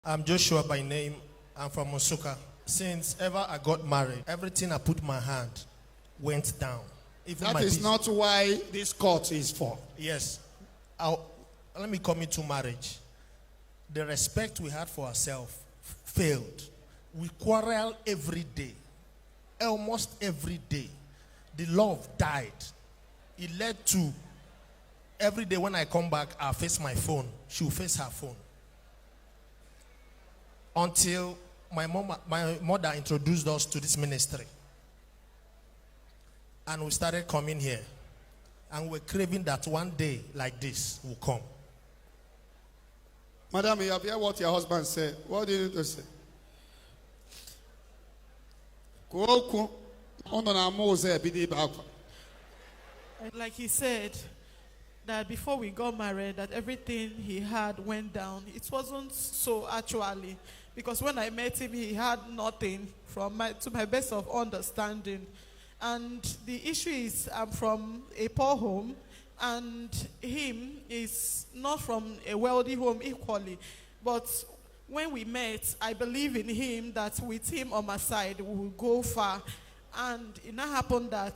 I'm Joshua by name. I'm from Osuka. Since ever I got married, everything I put my hand went down. Even That my is business. not why this court is for. Yes. Let me come into marriage. The respect we had for ourselves failed. We quarrel every day. Almost every day. The love died. It led to every day when I come back, I'll face my phone. She'll face her phone. Until my mother introduced us to this ministry. And we started coming here. And we're craving that one day like this will come. Madam, you have heard what your husband said. What do you need to say? Like he said, that before we got married, that everything he had went down. It wasn't so actually, because when I met him, he had nothing to my best of understanding. And the issue is, I'm from a poor home, and him is not from a wealthy home equally. But when we met, I believe in him that with him on my side, we will go far. And it now happened that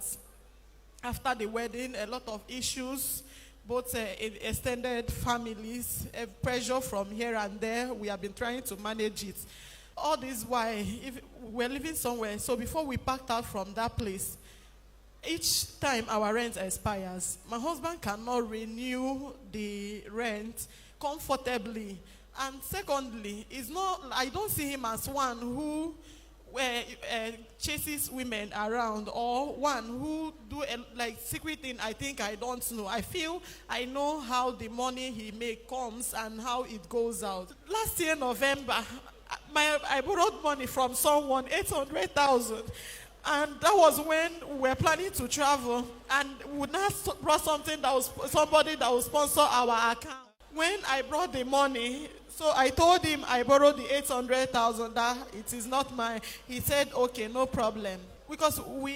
after the wedding, a lot of issues, both in extended families, pressure from here and there. We have been trying to manage it. All this why if we're living somewhere. So before we packed out from that place, each time our rent expires, my husband cannot renew the rent comfortably. And secondly, I don't see him as one who chases women around, or one who do like secret thing I don't know. I feel I know how the money he make comes and how it goes out. Last year November, I borrowed money from someone, 800,000. And that was when we were planning to travel, and we now brought somebody that will sponsor our account. When I brought the money, so I told him I borrowed the 800,000, that it is not mine. He said, okay, no problem. Because we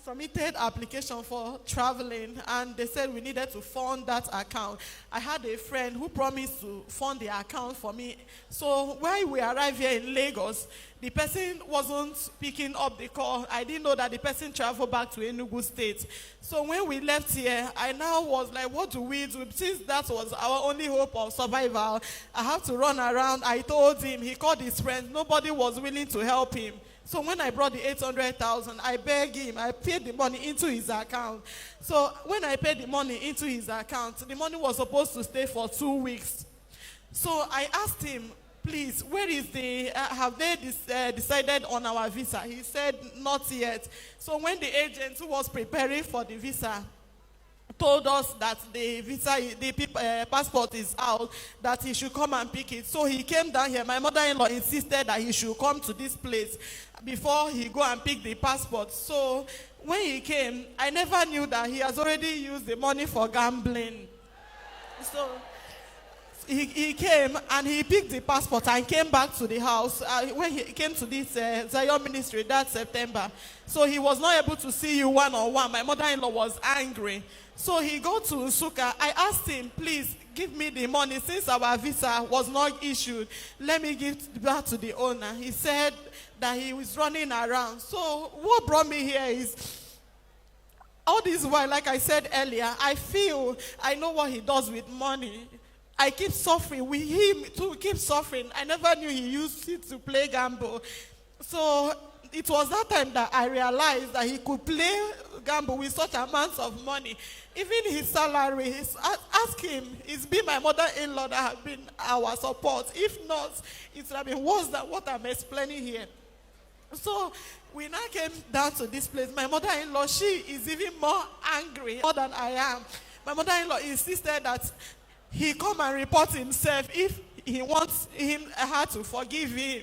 submitted application for traveling, and they said we needed to fund that account. I had a friend who promised to fund the account for me. So when we arrived here in Lagos, the person wasn't picking up the call. I didn't know that the person traveled back to Enugu State. So when we left here, I now was like, what do we do? Since that was our only hope of survival, I have to run around. I told him, he called his friends. Nobody was willing to help him. So when I brought the 800,000, I begged him. I paid the money into his account. So when I paid the money into his account, the money was supposed to stay for 2 weeks. So I asked him, please, where is have they decided on our visa? He said, not yet. So when the agent who was preparing for the visa told us that the passport is out, that he should come and pick it. So he came down here. My mother-in-law insisted that he should come to this place before he go and pick the passport. So when he came, I never knew that he has already used the money for gambling. So he came and he picked the passport and came back to the house. When he came to this Zion ministry that September, so he was not able to see you one-on-one. My mother-in-law was angry. So he go to Nsukka. I asked him, please give me the money since our visa was not issued. Let me give it back to the owner. He said that he was running around. So what brought me here is all this while, like I said earlier, I know what he does with money. I keep suffering. With him too, keep suffering. I never knew he used it to play gamble. So it was that time that I realized that he could play gamble with such amounts of money. Even his salary, ask him. It's been my mother-in-law that have been our support. If not, it would have been worse than what I'm explaining here. So we now came down to this place. My mother-in-law, she is even more angry more than I am. My mother-in-law insisted that he come and report himself if he wants her to forgive him.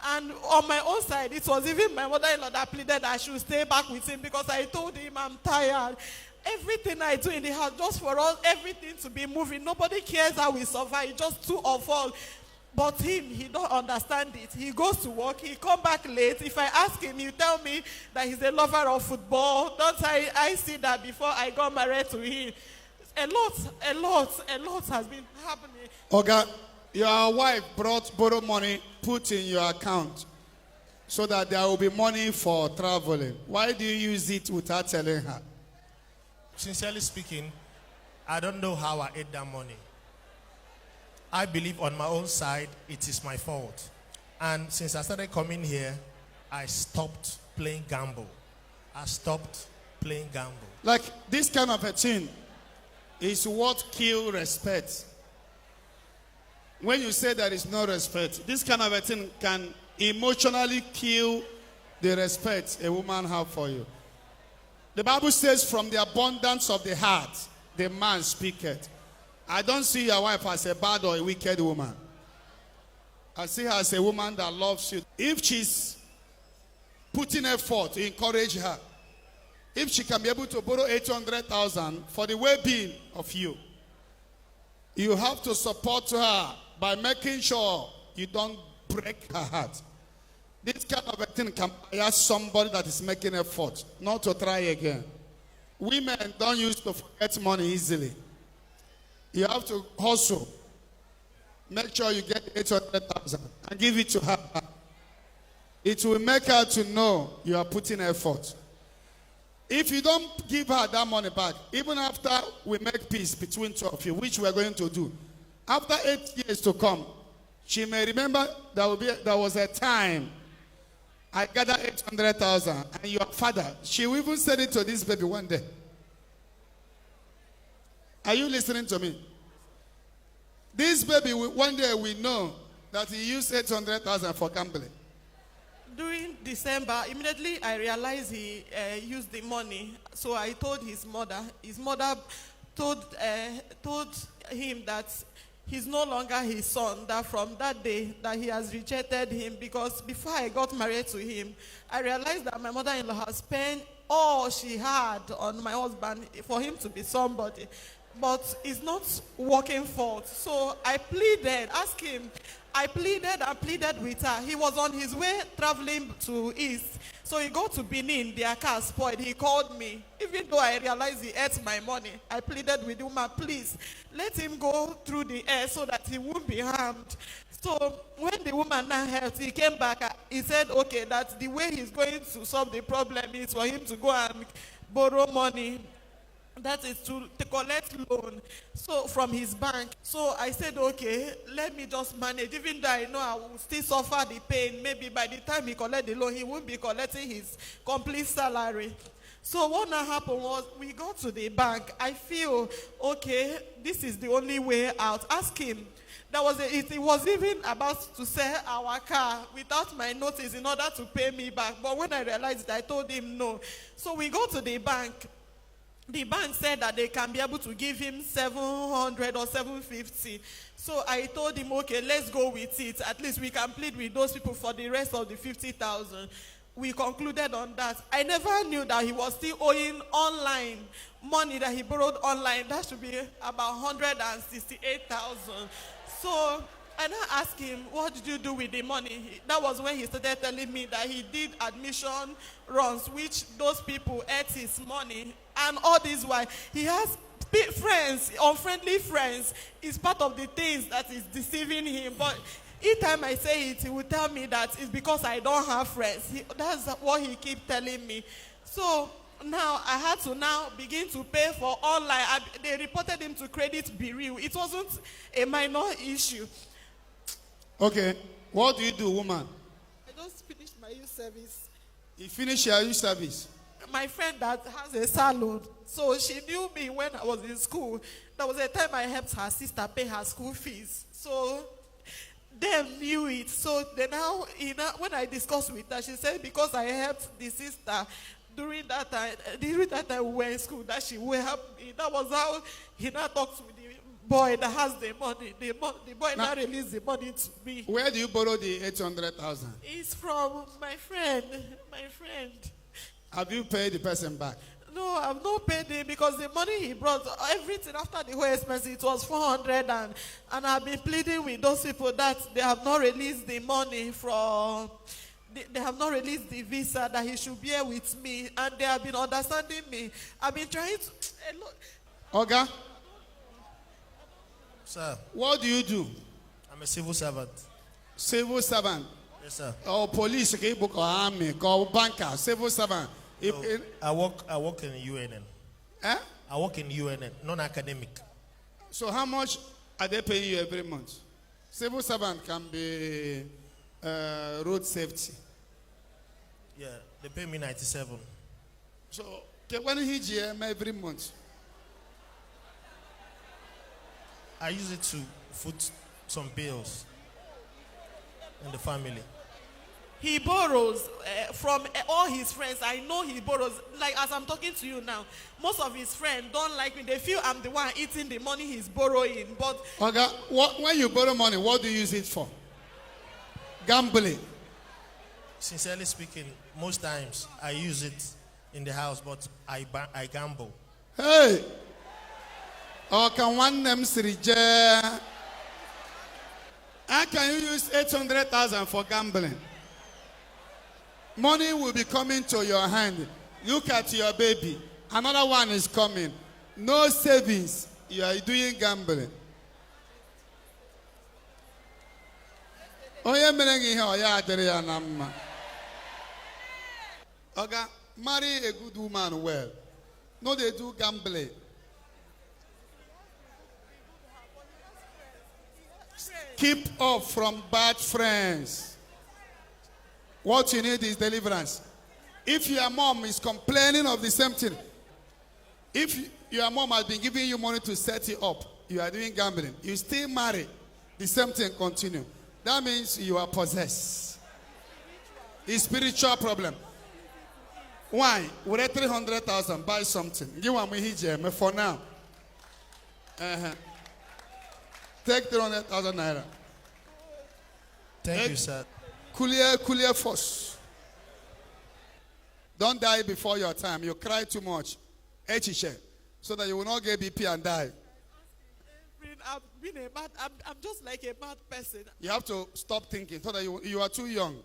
And on my own side, it was even my mother-in-law that pleaded I should stay back with him, because I told him I'm tired. Everything I do in the house, just for us, everything to be moving. Nobody cares how we survive, just two of all. But him, he don't understand it. He goes to work, he come back late. If I ask him, he tell me that he's a lover of football. Don't I see that before I got married to him. A lot has been happening. Oga, Your wife borrow money, put in your account so that there will be money for traveling. Why do you use it without telling her? Sincerely speaking, I don't know how I ate that money. I believe on my own side, it is my fault. And since I started coming here, I stopped playing gamble. I stopped playing gamble. Like this kind of a thing is what kills respect. When you say there is no respect, this kind of a thing can emotionally kill the respect a woman have for you. The Bible says, from the abundance of the heart, the man speaketh. I don't see your wife as a bad or a wicked woman. I see her as a woman that loves you. If she's putting effort to encourage her, if she can be able to borrow 800,000 for the well-being of you, you have to support her by making sure you don't break her heart. This kind of a thing can bias somebody that is making effort not to try again. Women don't used to forget money easily. You have to hustle. Make sure you get 800,000 and give it to her. It will make her to know you are putting effort. If you don't give her that money back, even after we make peace between two of you, which we are going to do, after 8 years to come, she may remember there was a time I gathered 800,000 and your father, she will even send it to this baby one day. Are you listening to me? This baby, one day we know that he used 800,000 for gambling. During December, immediately I realized he used the money. So I told his mother. His mother told him that he's no longer his son, that from that day that he has rejected him, because before I got married to him, I realized that my mother-in-law has spent all she had on my husband for him to be somebody. But it's not working forth. So I pleaded, asked him, I pleaded and pleaded with her. He was on his way traveling to East. So he got to Benin, their car spoiled. He called me. Even though I realized he ate my money, I pleaded with him, please, let him go through the air so that he won't be harmed. So when the woman now helped, he came back. He said, okay, that the way he's going to solve the problem is for him to go and borrow money. That is to collect loan from his bank. So I said, okay, let me just manage. Even though I know I will still suffer the pain, maybe by the time he collect the loan, he won't be collecting his complete salary. So what now happened was, we got to the bank. I feel, okay, this is the only way out. Ask him. He was even about to sell our car without my notice in order to pay me back. But when I realized it, I told him no. So we go to the bank. The bank said that they can be able to give him 700 or 750. So I told him, okay, let's go with it. At least we can plead with those people for the rest of the 50,000. We concluded on that. I never knew that he was still owing online money that he borrowed online. That should be about 168,000. So and I asked him, what did you do with the money? That was when he started telling me that he did admission runs, which those people ate his money. And all this while, he has friends, unfriendly friends. It's part of the things that is deceiving him. But each time I say it, he will tell me that it's because I don't have friends. That's what he keeps telling me. So now I had to now begin to pay for online. They reported him to Credit Bureau. It wasn't a minor issue. Okay, what do you do, woman? I just finished my youth service. You finish your youth service? My friend that has a salon, so she knew me when I was in school. There was a time I helped her sister pay her school fees. So they knew it. So now, when I discussed with her, she said because I helped the sister during that time we were in school, that she will help me. That was how he now talks with the boy that has the money. The boy now released the money to me. Where do you borrow the 800,000? It's from my friend. Have you paid the person back? No, I've not paid him because the money he brought, everything after the whole expense, it was 400, and I've been pleading with those people that they have not released the money from. They have not released the visa, that he should be here with me, and they have been understanding me. I've been trying to. Oga? Sir, What do you do? I'm I'm a civil servant. Civil servant. Yes, sir. Or police, okay, book or army, or banker, civil servant. I work in UNN. Eh? I work in UNN, non-academic. So how much are they paying you every month? Civil servant can be road safety. Yeah, they pay me 97. So when he GM every month, I use it to foot some bills in the family. He borrows from all his friends. I know he borrows. Like as I'm talking to you now, most of his friends don't like me. They feel I'm the one eating the money he's borrowing. But okay, when you borrow money, what do you use it for? Gambling. Sincerely speaking, most times I use it in the house, but I gamble. Hey! Or can one name Sirije? How can you use 800,000 for gambling? Money will be coming to your hand. Look at your baby. Another one is coming. No savings. You are doing gambling. Oye merengi he oya adere ya na mma. Oga, marry a good woman well. No, they do gambling. Keep off from bad friends. What you need is deliverance. If your mom is complaining of the same thing, if your mom has been giving you money to set you up, you are doing gambling, you still marry, the same thing continue. That means you are possessed. It's spiritual problem. Why? With 300,000, buy something. Give one me here for now. Take 300,000 naira. Thank you, sir. Clear force. Don't die before your time. You cry too much. So that you will not get BP and die. I'm just like a mad person. You have to stop thinking so that you are too young.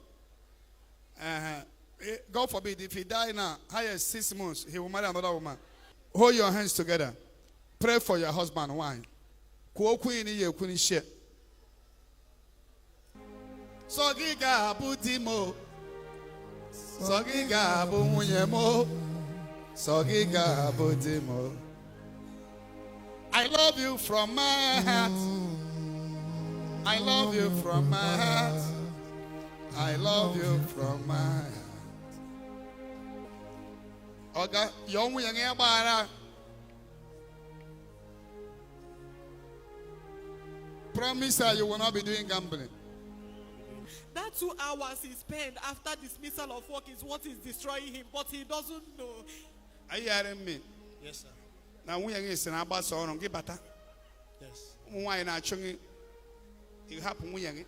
God forbid, if he die now, highest 6 months, he will marry another woman. Hold your hands together. Pray for your husband. Why? Sogiga abutimo, Sogiga abumunyemo, Sogiga abutimo. I love you from my heart. I love you from my heart. I love you from my heart. Oga, young young bara. Promise her you will not be doing gambling. That 2 hours he spent after dismissal of work is what is destroying him, but he doesn't know. Are you hearing me? Yes, sir. Now we are in about so on give bata. Yes. Why not chungi? It happen we young.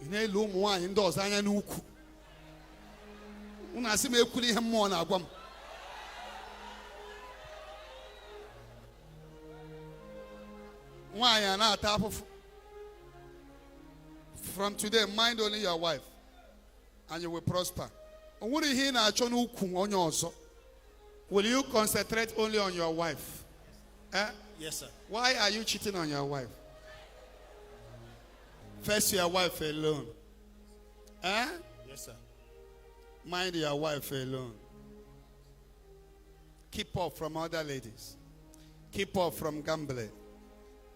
In a loom wine indoors, I know. When I see me cooling him more now. Why are not top of from today, mind only your wife, and you will prosper. Will you concentrate only on your wife? Yes, sir. Why are you cheating on your wife? First, your wife alone. Yes, sir. Mind your wife alone. Keep off from other ladies. Keep off from gambling.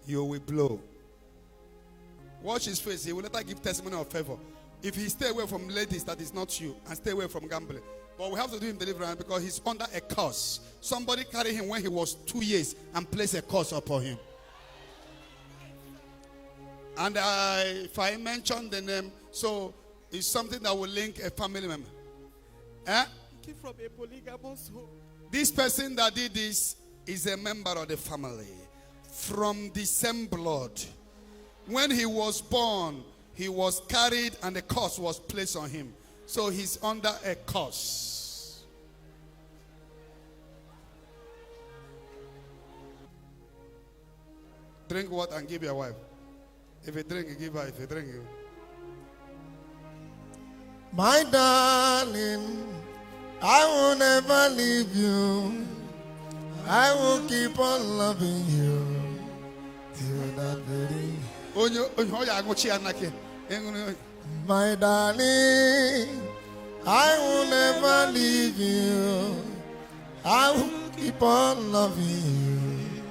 You will blow. Watch his face. He will later give testimony of favor. If he stay away from ladies that is not you, and stay away from gambling. But we have to do him deliverance because he's under a curse. Somebody carried him when he was 2 years and placed a curse upon him. And if I mention the name, so it's something that will link a family member. Came from a polygamous home. This person that did this is a member of the family from the same blood. When he was born, he was carried and the curse was placed on him. So he's under a curse. Drink water and give your wife. If you drink, you give her. If you drink, you. My darling, I will never leave you. I will keep on loving you till that very My darling, I will never leave you. I will keep on loving you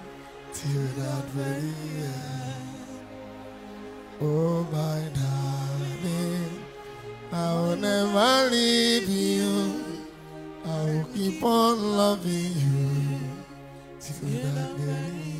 till that very end. Oh, my darling, I will never leave you. I will keep on loving you till that very end.